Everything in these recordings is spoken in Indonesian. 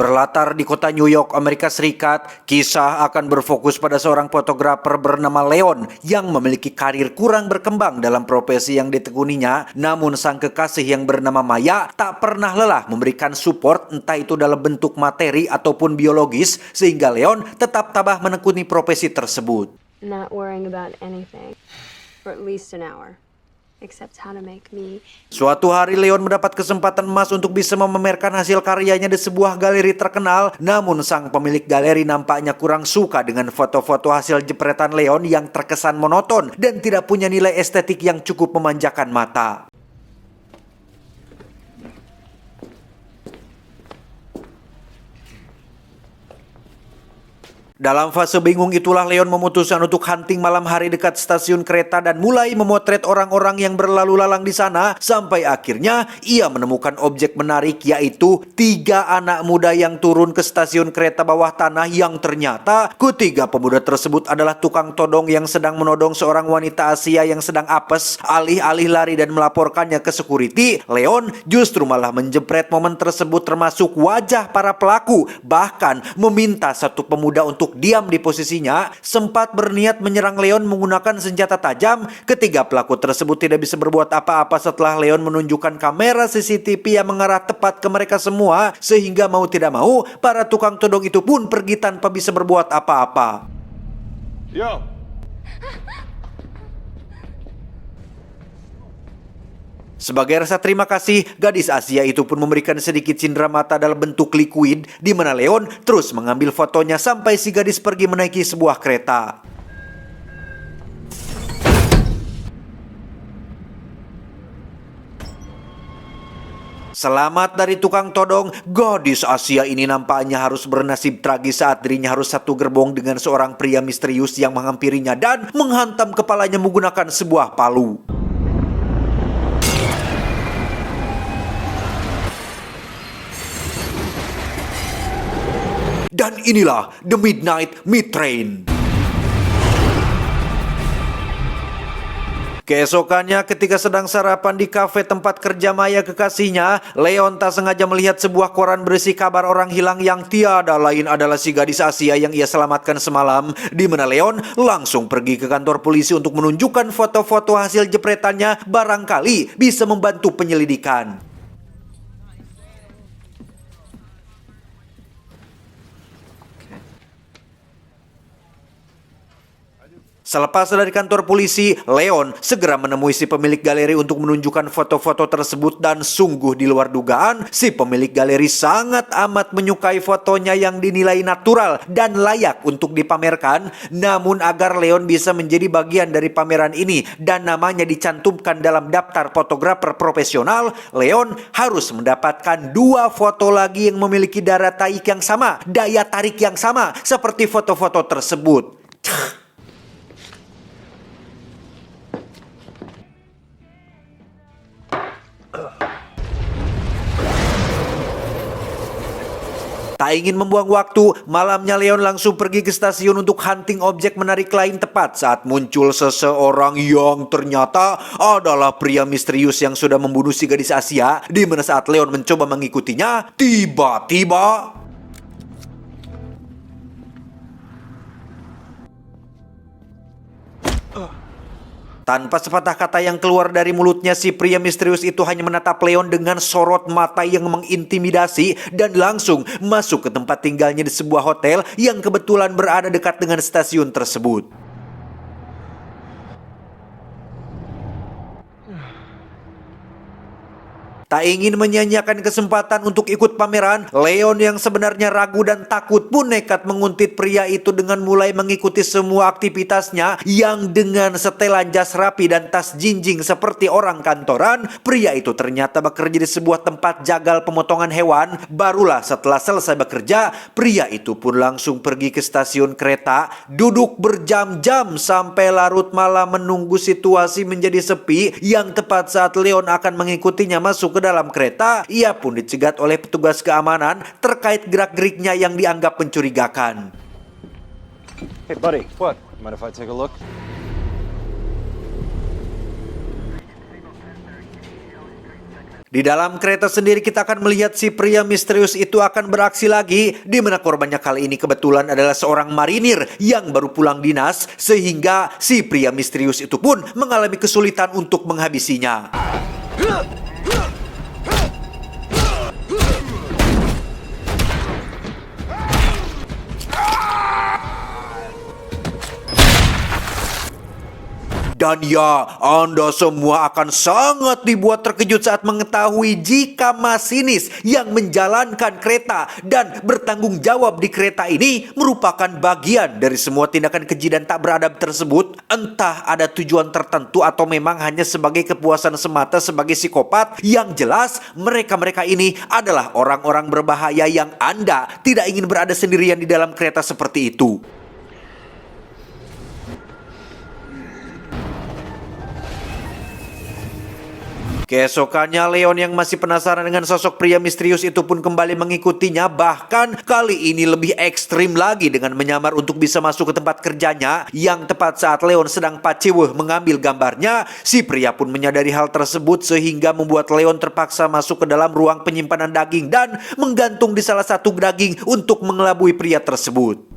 Berlatar di kota New York, Amerika Serikat, kisah akan berfokus pada seorang fotografer bernama Leon yang memiliki karir kurang berkembang dalam profesi yang ditekuninya. Namun sang kekasih yang bernama Maya tak pernah lelah memberikan support, entah itu dalam bentuk materi ataupun biologis, sehingga Leon tetap tabah menekuni profesi tersebut. Not worrying about anything for at least an hour. Except how to make me. Suatu hari Leon mendapat kesempatan emas untuk bisa memamerkan hasil karyanya di sebuah galeri terkenal. Namun sang pemilik galeri nampaknya kurang suka dengan foto-foto hasil jepretan Leon yang terkesan monoton dan tidak punya nilai estetik yang cukup memanjakan mata. Dalam fase bingung itulah Leon memutuskan untuk hunting malam hari dekat stasiun kereta dan mulai memotret orang-orang yang berlalu lalang di sana. Sampai akhirnya ia menemukan objek menarik, yaitu 3 anak muda yang turun ke stasiun kereta bawah tanah yang ternyata ketiga pemuda tersebut adalah tukang todong yang sedang menodong seorang wanita Asia yang sedang apes. Alih-alih lari dan melaporkannya ke security, Leon justru malah menjepret momen tersebut termasuk wajah para pelaku. Bahkan meminta satu pemuda untuk diam di posisinya. Sempat berniat menyerang Leon menggunakan senjata tajam. Ketiga pelaku tersebut tidak bisa berbuat apa-apa setelah Leon menunjukkan kamera CCTV yang mengarah tepat ke mereka semua, sehingga mau tidak mau para tukang todong itu pun pergi tanpa bisa berbuat apa-apa. Yo. Sebagai rasa terima kasih, gadis Asia itu pun memberikan sedikit cindera mata dalam bentuk liquid, di mana Leon terus mengambil fotonya sampai si gadis pergi menaiki sebuah kereta. Selamat dari tukang todong, gadis Asia ini nampaknya harus bernasib tragis saat dirinya harus satu gerbong dengan seorang pria misterius yang menghampirinya dan menghantam kepalanya menggunakan sebuah palu. Dan inilah The Midnight Meat Train. Keesokannya ketika sedang sarapan di kafe tempat kerja Maya kekasihnya, Leon tak sengaja melihat sebuah koran berisi kabar orang hilang yang tiada lain adalah si gadis Asia yang ia selamatkan semalam, di mana Leon langsung pergi ke kantor polisi untuk menunjukkan foto-foto hasil jepretannya, barangkali bisa membantu penyelidikan. Selepas dari kantor polisi, Leon segera menemui si pemilik galeri untuk menunjukkan foto-foto tersebut dan sungguh di luar dugaan, si pemilik galeri sangat amat menyukai fotonya yang dinilai natural dan layak untuk dipamerkan. Namun agar Leon bisa menjadi bagian dari pameran ini dan namanya dicantumkan dalam daftar fotografer profesional, Leon harus mendapatkan 2 foto lagi yang memiliki daya tarik yang sama, seperti foto-foto tersebut. Tak ingin membuang waktu, malamnya Leon langsung pergi ke stasiun untuk hunting objek menarik lain tepat saat muncul seseorang yang ternyata adalah pria misterius yang sudah membunuh si gadis Asia. Di mana saat Leon mencoba mengikutinya, tiba-tiba tanpa sepatah kata yang keluar dari mulutnya, si pria misterius itu hanya menatap Leon dengan sorot mata yang mengintimidasi dan langsung masuk ke tempat tinggalnya di sebuah hotel yang kebetulan berada dekat dengan stasiun tersebut. Tak ingin menyia-nyiakan kesempatan untuk ikut pameran, Leon yang sebenarnya ragu dan takut pun nekat menguntit pria itu dengan mulai mengikuti semua aktivitasnya yang dengan setelan jas rapi dan tas jinjing seperti orang kantoran. Pria itu ternyata bekerja di sebuah tempat jagal pemotongan hewan. Barulah setelah selesai bekerja, pria itu pun langsung pergi ke stasiun kereta, duduk berjam-jam sampai larut malam menunggu situasi menjadi sepi. Yang tepat saat Leon akan mengikutinya masuk ke dalam kereta, ia pun dicegat oleh petugas keamanan terkait gerak-geriknya yang dianggap mencurigakan. Hey buddy, what? Mind if I take a look? Di dalam kereta sendiri kita akan melihat si pria misterius itu akan beraksi lagi, di mana korbannya kali ini kebetulan adalah seorang marinir yang baru pulang dinas, sehingga si pria misterius itu pun mengalami kesulitan untuk menghabisinya. Dan ya, Anda semua akan sangat dibuat terkejut saat mengetahui jika masinis yang menjalankan kereta dan bertanggung jawab di kereta ini merupakan bagian dari semua tindakan keji dan tak beradab tersebut. Entah ada tujuan tertentu atau memang hanya sebagai kepuasan semata sebagai psikopat. Yang jelas, mereka-mereka ini adalah orang-orang berbahaya yang Anda tidak ingin berada sendirian di dalam kereta seperti itu. Keesokannya, Leon yang masih penasaran dengan sosok pria misterius itu pun kembali mengikutinya. Bahkan kali ini lebih ekstrim lagi dengan menyamar untuk bisa masuk ke tempat kerjanya. Yang tepat saat Leon sedang paceweh mengambil gambarnya, si pria pun menyadari hal tersebut sehingga membuat Leon terpaksa masuk ke dalam ruang penyimpanan daging dan menggantung di salah satu daging untuk mengelabui pria tersebut.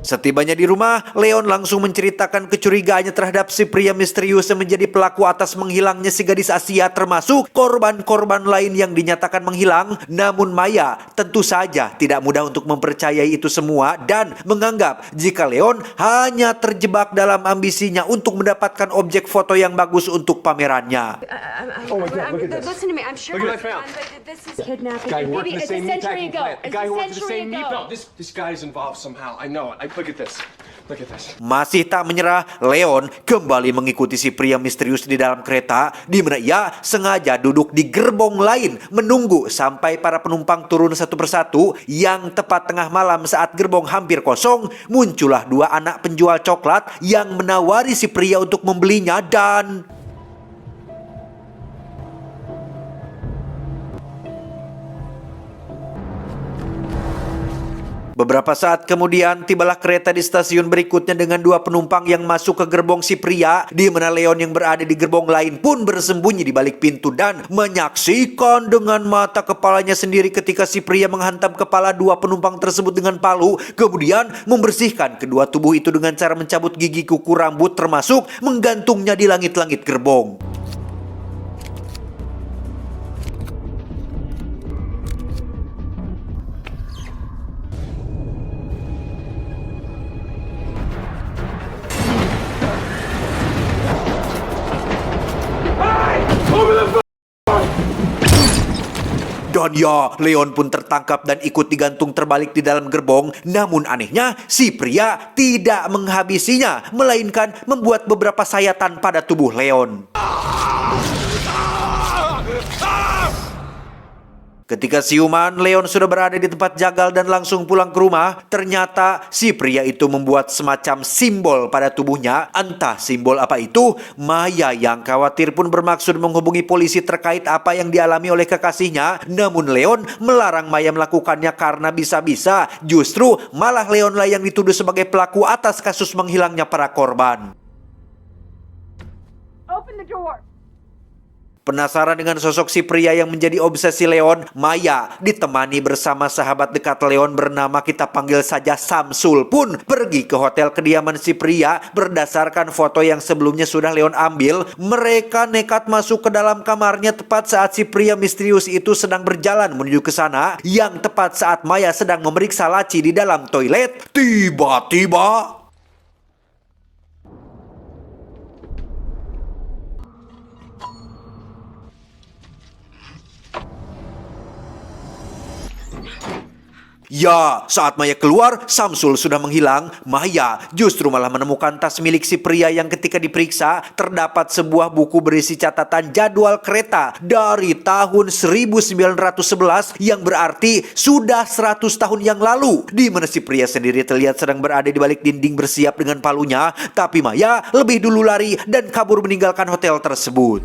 Setibanya di rumah, Leon langsung menceritakan kecurigaannya terhadap si pria misterius yang menjadi pelaku atas menghilangnya si gadis Asia, termasuk korban-korban lain yang dinyatakan menghilang. Namun Maya tentu saja tidak mudah untuk mempercayai itu semua dan menganggap jika Leon hanya terjebak dalam ambisinya untuk mendapatkan objek foto yang bagus untuk pamerannya. Oh my God, look at this. Listen to me. I'm sure Look what I found. this is kidnapping. Guy who worked Maybe in the it's a same century meatpacking ago. plant. The It's guy a who worked in the century same meat. ago. No, this guy's involved somehow. I know it. Look at this. Look at this. Masih tak menyerah, Leon kembali mengikuti si pria misterius di dalam kereta, di mana ia sengaja duduk di gerbong lain menunggu sampai para penumpang turun satu persatu. Yang tepat tengah malam saat gerbong hampir kosong, muncullah dua anak penjual coklat yang menawari si pria untuk membelinya dan... Beberapa saat kemudian, tibalah kereta di stasiun berikutnya dengan dua penumpang yang masuk ke gerbong si pria, di mana Leon yang berada di gerbong lain pun bersembunyi di balik pintu dan menyaksikan dengan mata kepalanya sendiri ketika si pria menghantam kepala dua penumpang tersebut dengan palu, kemudian membersihkan kedua tubuh itu dengan cara mencabut gigi, kuku, rambut, termasuk menggantungnya di langit-langit gerbong. Dan ya, Leon pun tertangkap dan ikut digantung terbalik di dalam gerbong. Namun anehnya, si pria tidak menghabisinya, melainkan membuat beberapa sayatan pada tubuh Leon. Ketika siuman, Leon sudah berada di tempat jagal dan langsung pulang ke rumah. Ternyata si pria itu membuat semacam simbol pada tubuhnya. Entah simbol apa itu. Maya yang khawatir pun bermaksud menghubungi polisi terkait apa yang dialami oleh kekasihnya. Namun Leon melarang Maya melakukannya karena bisa-bisa justru malah Leonlah yang dituduh sebagai pelaku atas kasus menghilangnya para korban. Open the door. Penasaran dengan sosok si pria yang menjadi obsesi Leon, Maya ditemani bersama sahabat dekat Leon bernama kita panggil saja Samsul pun pergi ke hotel kediaman si pria. Berdasarkan foto yang sebelumnya sudah Leon ambil, mereka nekat masuk ke dalam kamarnya tepat saat si pria misterius itu sedang berjalan menuju ke sana. Yang tepat saat Maya sedang memeriksa laci di dalam toilet, tiba-tiba... Ya, saat Maya keluar, Samsul sudah menghilang. Maya justru malah menemukan tas milik si pria yang ketika diperiksa terdapat sebuah buku berisi catatan jadwal kereta dari tahun 1911 yang berarti sudah 100 tahun yang lalu. Di mana si pria sendiri terlihat sedang berada di balik dinding bersiap dengan palunya, tapi Maya lebih dulu lari dan kabur meninggalkan hotel tersebut.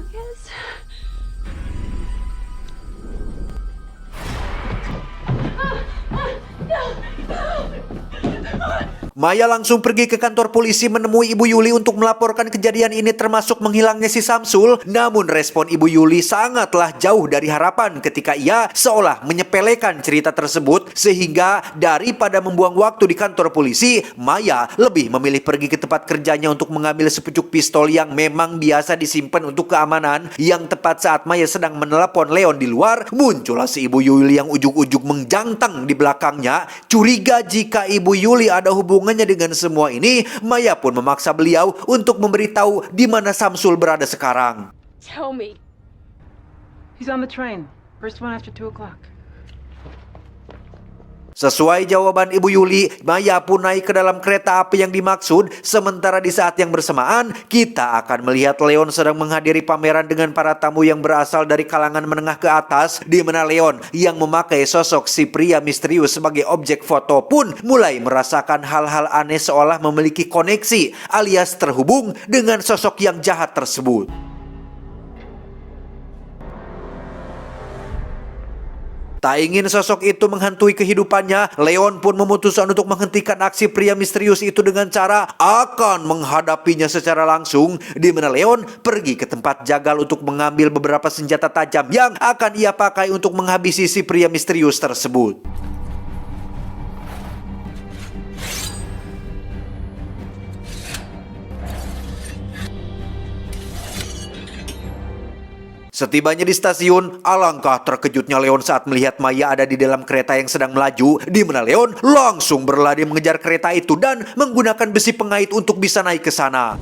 Maya langsung pergi ke kantor polisi menemui Ibu Yuli untuk melaporkan kejadian ini termasuk menghilangnya si Samsul. Namun respon Ibu Yuli sangatlah jauh dari harapan ketika ia seolah menyepelekan cerita tersebut, sehingga daripada membuang waktu di kantor polisi, Maya lebih memilih pergi ke tempat kerjanya untuk mengambil sepucuk pistol yang memang biasa disimpan untuk keamanan. Yang tepat saat Maya sedang menelepon Leon di luar, muncullah si Ibu Yuli yang ujuk-ujuk menjantang di belakangnya. Curiga jika Ibu Yuli ada hubungannya dengan semua ini, Maya pun memaksa beliau untuk memberitahu di mana Samsul berada sekarang. Tell me. He's on the train. First one after 2 o'clock. Sesuai jawaban Ibu Yuli, Maya pun naik ke dalam kereta api yang dimaksud. Sementara di saat yang bersamaan, kita akan melihat Leon sedang menghadiri pameran dengan para tamu yang berasal dari kalangan menengah ke atas, di mana Leon yang memakai sosok si pria misterius sebagai objek foto pun mulai merasakan hal-hal aneh seolah memiliki koneksi alias terhubung dengan sosok yang jahat tersebut. Tak ingin sosok itu menghantui kehidupannya, Leon pun memutuskan untuk menghentikan aksi pria misterius itu dengan cara akan menghadapinya secara langsung, di mana Leon pergi ke tempat jagal untuk mengambil beberapa senjata tajam yang akan ia pakai untuk menghabisi si pria misterius tersebut. Setibanya di stasiun, alangkah terkejutnya Leon saat melihat Maya ada di dalam kereta yang sedang melaju, di mana Leon langsung berlari mengejar kereta itu dan menggunakan besi pengait untuk bisa naik ke sana.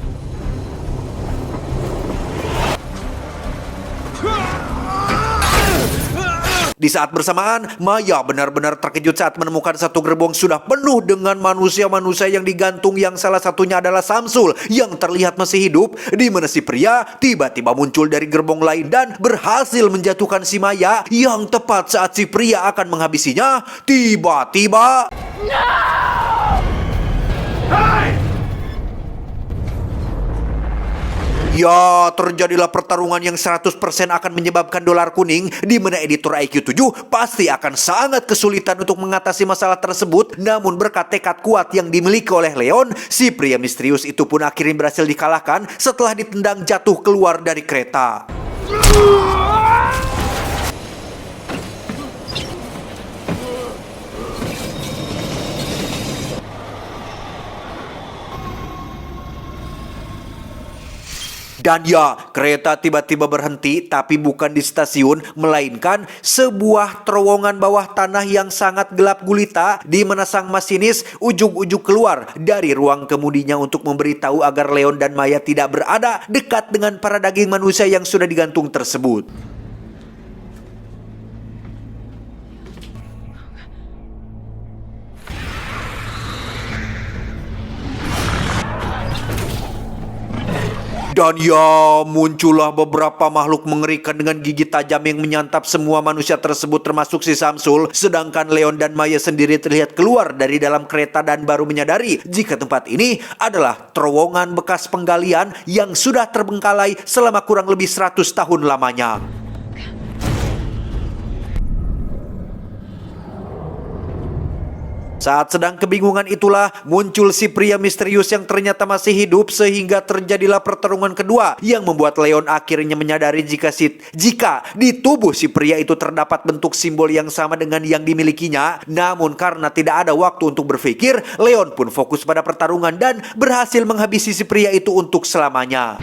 Di saat bersamaan, Maya benar-benar terkejut saat menemukan satu gerbong sudah penuh dengan manusia-manusia yang digantung, yang salah satunya adalah Samsul yang terlihat masih hidup, di mana si pria tiba-tiba muncul dari gerbong lain dan berhasil menjatuhkan si Maya. Yang tepat saat si pria akan menghabisinya, tiba-tiba... Ya, terjadilah pertarungan yang 100% akan menyebabkan dolar kuning, di mana editor IQ 7 pasti akan sangat kesulitan untuk mengatasi masalah tersebut. Namun berkat tekad kuat yang dimiliki oleh Leon, si pria misterius itu pun akhirnya berhasil dikalahkan setelah ditendang jatuh keluar dari kereta. Dan ya, kereta tiba-tiba berhenti, tapi bukan di stasiun, melainkan sebuah terowongan bawah tanah yang sangat gelap gulita, di mana sang masinis ujug-ujug keluar dari ruang kemudinya untuk memberitahu agar Leon dan Maya tidak berada dekat dengan para daging manusia yang sudah digantung tersebut. Dan ya, muncullah beberapa makhluk mengerikan dengan gigi tajam yang menyantap semua manusia tersebut termasuk si Samsul. Sedangkan Leon dan Maya sendiri terlihat keluar dari dalam kereta dan baru menyadari jika tempat ini adalah terowongan bekas penggalian yang sudah terbengkalai selama kurang lebih 100 tahun lamanya. Saat sedang kebingungan itulah muncul si pria misterius yang ternyata masih hidup, sehingga terjadilah pertarungan kedua yang membuat Leon akhirnya menyadari jika di tubuh si pria itu terdapat bentuk simbol yang sama dengan yang dimilikinya. Namun karena tidak ada waktu untuk berpikir, Leon pun fokus pada pertarungan dan berhasil menghabisi si pria itu untuk selamanya.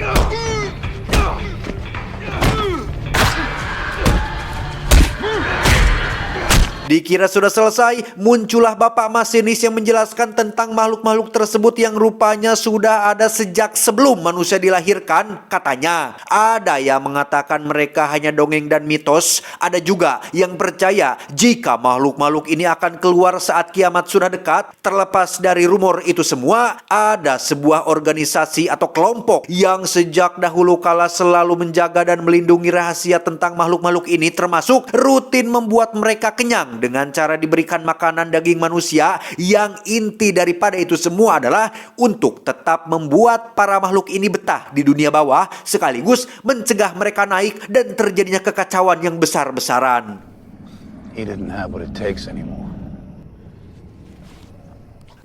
Dikira sudah selesai, muncullah bapak masinis yang menjelaskan tentang makhluk-makhluk tersebut yang rupanya sudah ada sejak sebelum manusia dilahirkan. Katanya, ada yang mengatakan mereka hanya dongeng dan mitos. Ada juga yang percaya jika makhluk-makhluk ini akan keluar saat kiamat sudah dekat. Terlepas dari rumor itu semua, ada sebuah organisasi atau kelompok yang sejak dahulu kala selalu menjaga dan melindungi rahasia tentang makhluk-makhluk ini, termasuk rutin membuat mereka kenyang dengan cara diberikan makanan daging manusia. Yang inti daripada itu semua adalah untuk tetap membuat para makhluk ini betah di dunia bawah, sekaligus mencegah mereka naik dan terjadinya kekacauan yang besar-besaran. He didn't have what it takes anymore.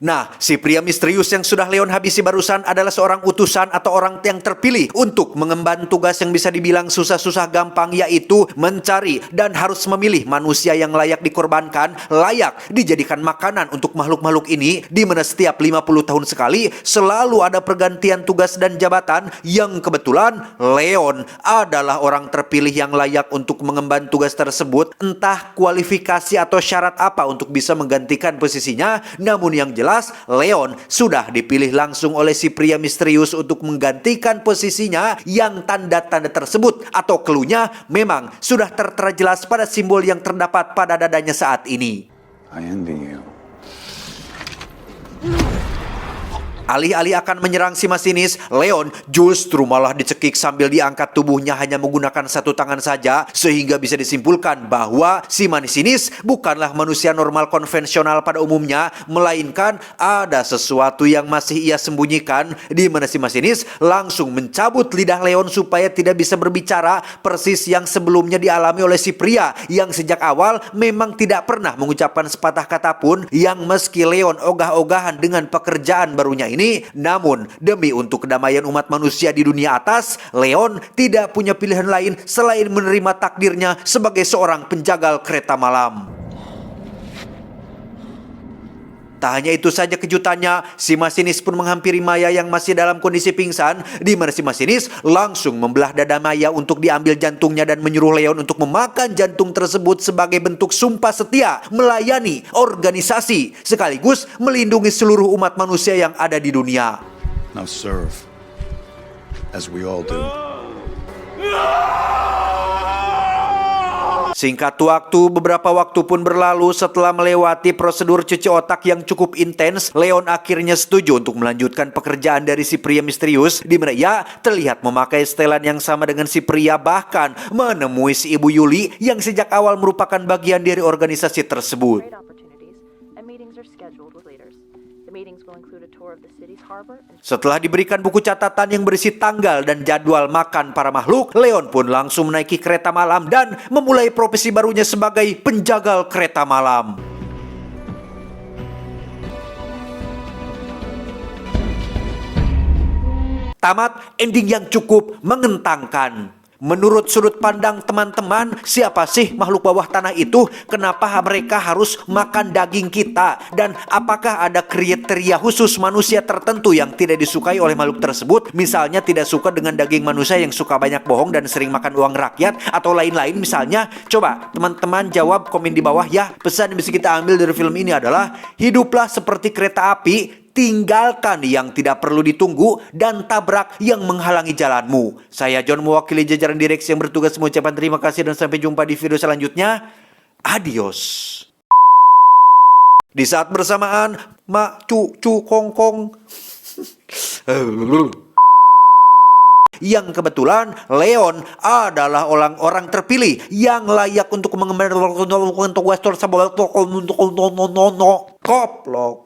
Nah, si pria misterius yang sudah Leon habisi barusan adalah seorang utusan atau orang yang terpilih untuk mengemban tugas yang bisa dibilang susah-susah gampang, yaitu mencari dan harus memilih manusia yang layak dikorbankan, layak dijadikan makanan untuk makhluk-makhluk ini, di mana setiap 50 tahun sekali selalu ada pergantian tugas dan jabatan, yang kebetulan Leon adalah orang terpilih yang layak untuk mengemban tugas tersebut. Entah kualifikasi atau syarat apa untuk bisa menggantikan posisinya, namun yang jelas Leon sudah dipilih langsung oleh si pria misterius untuk menggantikan posisinya, yang tanda-tanda tersebut atau clue-nya memang sudah tertera jelas pada simbol yang terdapat pada dadanya saat ini. I envy you. Alih-alih akan menyerang si masinis, Leon justru malah dicekik sambil diangkat tubuhnya hanya menggunakan satu tangan saja, sehingga bisa disimpulkan bahwa si masinis bukanlah manusia normal konvensional pada umumnya, melainkan ada sesuatu yang masih ia sembunyikan, di mana si masinis langsung mencabut lidah Leon supaya tidak bisa berbicara, persis yang sebelumnya dialami oleh si pria yang sejak awal memang tidak pernah mengucapkan sepatah kata pun, yang meski Leon ogah-ogahan dengan pekerjaan barunya ini, namun demi untuk kedamaian umat manusia di dunia atas, Leon tidak punya pilihan lain selain menerima takdirnya sebagai seorang penjagal kereta malam. Tak hanya itu saja kejutannya, si masinis pun menghampiri Maya yang masih dalam kondisi pingsan, di mana si masinis langsung membelah dada Maya untuk diambil jantungnya dan menyuruh Leon untuk memakan jantung tersebut sebagai bentuk sumpah setia melayani organisasi sekaligus melindungi seluruh umat manusia yang ada di dunia. Now serve, as we all do. Singkat waktu, beberapa waktu pun berlalu. Setelah melewati prosedur cuci otak yang cukup intens, Leon akhirnya setuju untuk melanjutkan pekerjaan dari si pria misterius, di mana ia terlihat memakai setelan yang sama dengan si pria, bahkan menemui si Ibu Yuli yang sejak awal merupakan bagian dari organisasi tersebut. Setelah diberikan buku catatan yang berisi tanggal dan jadwal makan para makhluk, Leon pun langsung menaiki kereta malam dan memulai profesi barunya sebagai penjagal kereta malam. Tamat ending yang cukup mengentangkan. Menurut sudut pandang teman-teman, siapa sih makhluk bawah tanah itu? Kenapa mereka harus makan daging kita? Dan apakah ada kriteria khusus manusia tertentu yang tidak disukai oleh makhluk tersebut? Misalnya tidak suka dengan daging manusia yang suka banyak bohong dan sering makan uang rakyat, atau lain-lain misalnya? Coba teman-teman jawab komen di bawah ya. Pesan yang bisa kita ambil dari film ini adalah, hiduplah seperti kereta api, tinggalkan yang tidak perlu ditunggu dan tabrak yang menghalangi jalanmu. Saya John, mewakili jajaran direksi yang bertugas, mengucapkan terima kasih dan sampai jumpa di video selanjutnya. Adios. Di saat bersamaan, mak cu kong kong. Yang kebetulan Leon adalah orang terpilih yang layak untuk mengemban tugas tersebut. Koplok.